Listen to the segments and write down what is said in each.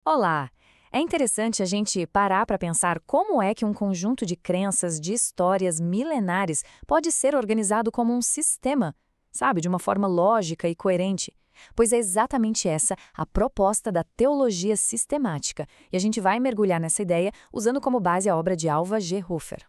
Olá! É interessante a gente parar para pensar como é que um conjunto de crenças, de histórias milenares, pode ser organizado como um sistema, sabe, de uma forma lógica e coerente. Pois é exatamente essa a proposta da teologia sistemática, e a gente vai mergulhar nessa ideia usando como base a obra de Alva G. Hofer.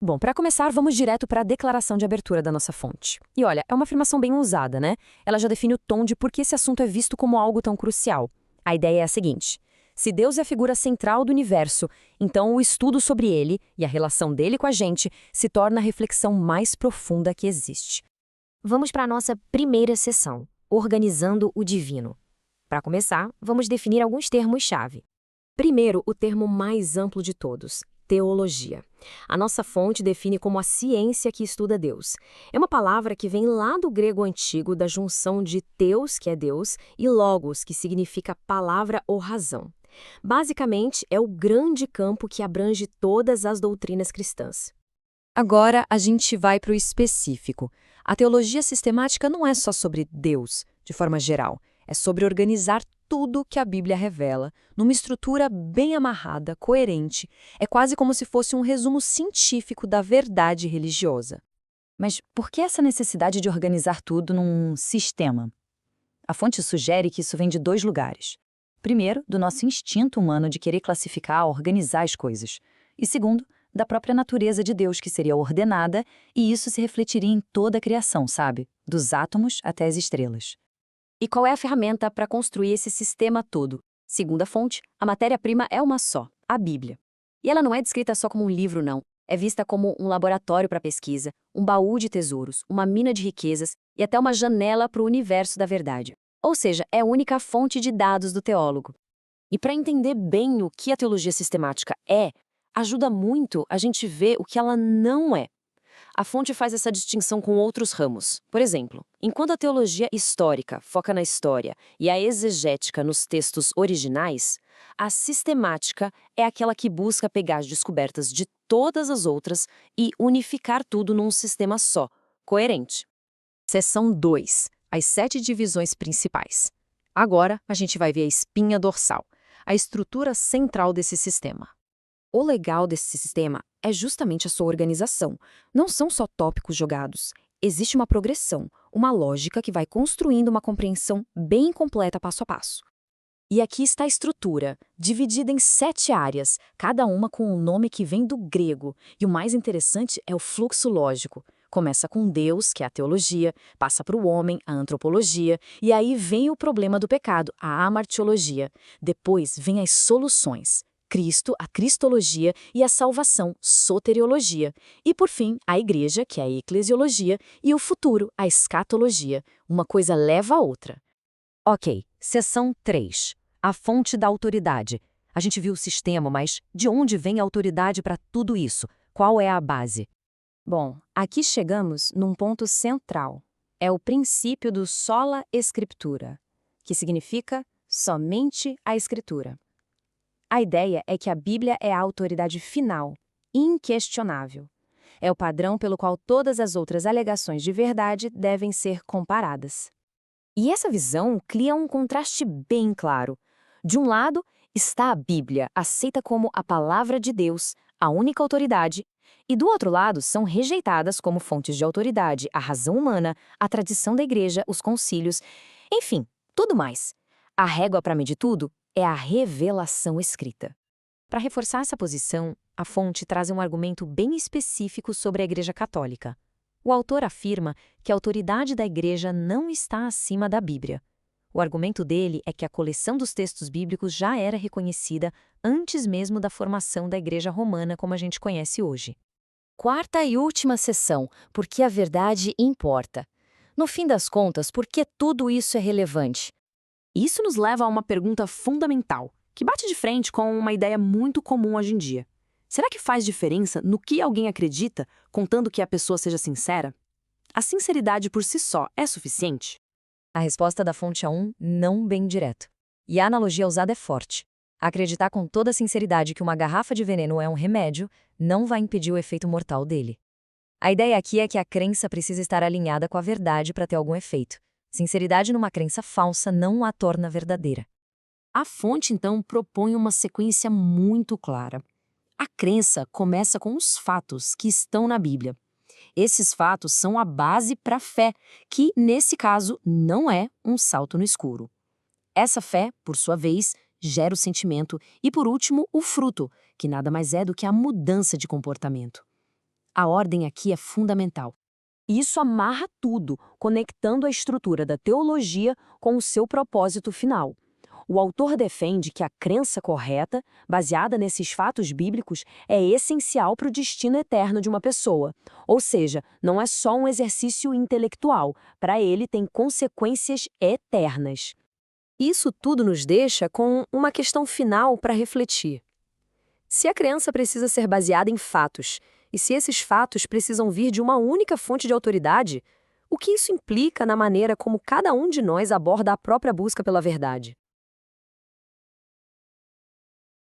Bom, para começar, vamos direto para a declaração de abertura da nossa fonte. E olha, é uma afirmação bem usada, né? Ela já define o tom de por que esse assunto é visto como algo tão crucial. A ideia é a seguinte: se Deus é a figura central do universo, então o estudo sobre ele e a relação dele com a gente se torna a reflexão mais profunda que existe. Vamos para a nossa primeira sessão, organizando o divino. Para começar, vamos definir alguns termos-chave. Primeiro, o termo mais amplo de todos, teologia. A nossa fonte define como a ciência que estuda Deus. É uma palavra que vem lá do grego antigo, da junção de theos, que é Deus, e logos, que significa palavra ou razão. Basicamente, é o grande campo que abrange todas as doutrinas cristãs. Agora a gente vai para o específico. A teologia sistemática não é só sobre Deus, de forma geral. É sobre organizar tudo que a Bíblia revela, numa estrutura bem amarrada, coerente. É quase como se fosse um resumo científico da verdade religiosa. Mas por que essa necessidade de organizar tudo num sistema? A fonte sugere que isso vem de dois lugares. Primeiro, do nosso instinto humano de querer classificar, organizar as coisas. E segundo, da própria natureza de Deus, que seria ordenada, e isso se refletiria em toda a criação, sabe? Dos átomos até as estrelas. E qual é a ferramenta para construir esse sistema todo? Segundo a fonte, a matéria-prima é uma só, a Bíblia. E ela não é descrita só como um livro, não. É vista como um laboratório para pesquisa, um baú de tesouros, uma mina de riquezas e até uma janela para o universo da verdade. Ou seja, é a única fonte de dados do teólogo. E para entender bem o que a teologia sistemática é, ajuda muito a gente ver o que ela não é. A fonte faz essa distinção com outros ramos. Por exemplo, enquanto a teologia histórica foca na história e a exegética nos textos originais, a sistemática é aquela que busca pegar as descobertas de todas as outras e unificar tudo num sistema só, coerente. Seção 2. As 7 divisões principais. Agora, a gente vai ver a espinha dorsal, a estrutura central desse sistema. O legal desse sistema é justamente a sua organização. Não são só tópicos jogados. Existe uma progressão, uma lógica que vai construindo uma compreensão bem completa passo a passo. E aqui está a estrutura, dividida em 7 áreas, cada uma com um nome que vem do grego. E o mais interessante é o fluxo lógico. Começa com Deus, que é a teologia, passa para o homem, a antropologia, e aí vem o problema do pecado, a amartiologia. Depois vem as soluções. Cristo, a cristologia e a salvação, soteriologia. E, por fim, a igreja, que é a eclesiologia, e o futuro, a escatologia. Uma coisa leva a outra. Ok, seção 3. A fonte da autoridade. A gente viu o sistema, mas de onde vem a autoridade para tudo isso? Qual é a base? Bom, aqui chegamos num ponto central. É o princípio do sola scriptura, que significa somente a Escritura. A ideia é que a Bíblia é a autoridade final, inquestionável. É o padrão pelo qual todas as outras alegações de verdade devem ser comparadas. E essa visão cria um contraste bem claro. De um lado, está a Bíblia, aceita como a palavra de Deus, a única autoridade, e do outro lado são rejeitadas como fontes de autoridade a razão humana, a tradição da igreja, os concílios, enfim, tudo mais. A régua para medir tudo é a revelação escrita. Para reforçar essa posição, a fonte traz um argumento bem específico sobre a Igreja Católica. O autor afirma que a autoridade da Igreja não está acima da Bíblia. O argumento dele é que a coleção dos textos bíblicos já era reconhecida antes mesmo da formação da Igreja Romana como a gente conhece hoje. Quarta e última seção, por que a verdade importa. No fim das contas, por que tudo isso é relevante? Isso nos leva a uma pergunta fundamental, que bate de frente com uma ideia muito comum hoje em dia. Será que faz diferença no que alguém acredita, contanto que a pessoa seja sincera? A sinceridade por si só é suficiente? A resposta da fonte é não bem direto. E a analogia usada é forte. Acreditar com toda sinceridade que uma garrafa de veneno é um remédio não vai impedir o efeito mortal dele. A ideia aqui é que a crença precisa estar alinhada com a verdade para ter algum efeito. Sinceridade numa crença falsa não a torna verdadeira. A fonte, então, propõe uma sequência muito clara. A crença começa com os fatos que estão na Bíblia. Esses fatos são a base para a fé, que, nesse caso, não é um salto no escuro. Essa fé, por sua vez, gera o sentimento e, por último, o fruto, que nada mais é do que a mudança de comportamento. A ordem aqui é fundamental. Isso amarra tudo, conectando a estrutura da teologia com o seu propósito final. O autor defende que a crença correta, baseada nesses fatos bíblicos, é essencial para o destino eterno de uma pessoa. Ou seja, não é só um exercício intelectual, para ele tem consequências eternas. Isso tudo nos deixa com uma questão final para refletir. Se a crença precisa ser baseada em fatos, e se esses fatos precisam vir de uma única fonte de autoridade, o que isso implica na maneira como cada um de nós aborda a própria busca pela verdade?